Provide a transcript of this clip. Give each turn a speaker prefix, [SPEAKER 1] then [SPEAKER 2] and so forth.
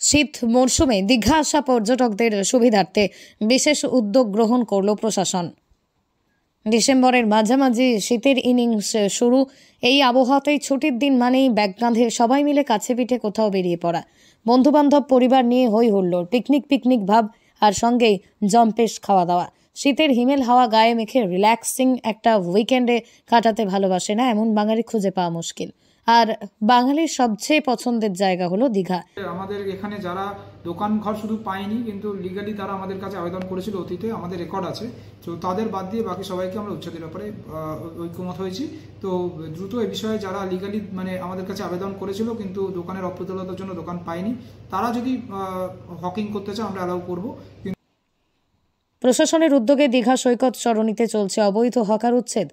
[SPEAKER 1] শীত মরশুমে দীঘা আসা পর্যটকদের সুবিধার্থে বিশেষ উদ্যোগ গ্রহণ করল প্রশাসন। ডিসেম্বরের মাঝামাঝি শীতের ইনিংস শুরু। এই আবহাওয়াতেই ছুটির দিন মানেই ব্যাগ কাঁধে সবাই মিলে কাছে পিঠে কোথাও বেরিয়ে পড়া, বন্ধুবান্ধব পরিবার নিয়ে হই হুল্লোড়, পিকনিক ভাব, আর সঙ্গেই জম্পেশ খাওয়া দাওয়া। শীতের হিমেল হাওয়া গায়ে মেখে রিল্যাক্সিং একটা উইকেন্ডে কাটাতে ভালোবাসে না এমন বাঙালি খুঁজে পাওয়া মুশকিল। আর বাঙালির সবচেয়ে পছন্দের জায়গা হলো দীঘা।
[SPEAKER 2] আমাদের এখানে যারা দোকান ঘর শুধু পায়নি, কিন্তু লিগালি তারা আমাদের কাছে আবেদন করেছিল অতীতে, আমাদের রেকর্ড আছে, তো তাদের বাদ দিয়ে বাকি সবাইকে আমরা উচ্ছেদের ব্যাপারে ঐক্যমত হয়েছি। তো দ্রুত এই বিষয়ে যারা লিগালি আমাদের কাছে আবেদন করেছিল কিন্তু দোকানের অপ্রতুলতার জন্য দোকান পায়নি, তারা যদি হকিং করতে চায় আমরা অ্যালাউ করবো।
[SPEAKER 1] প্রশাসনের উদ্যোগে দীঘা সৈকত সরণিতে চলছে অবৈধ হকার উচ্ছেদ।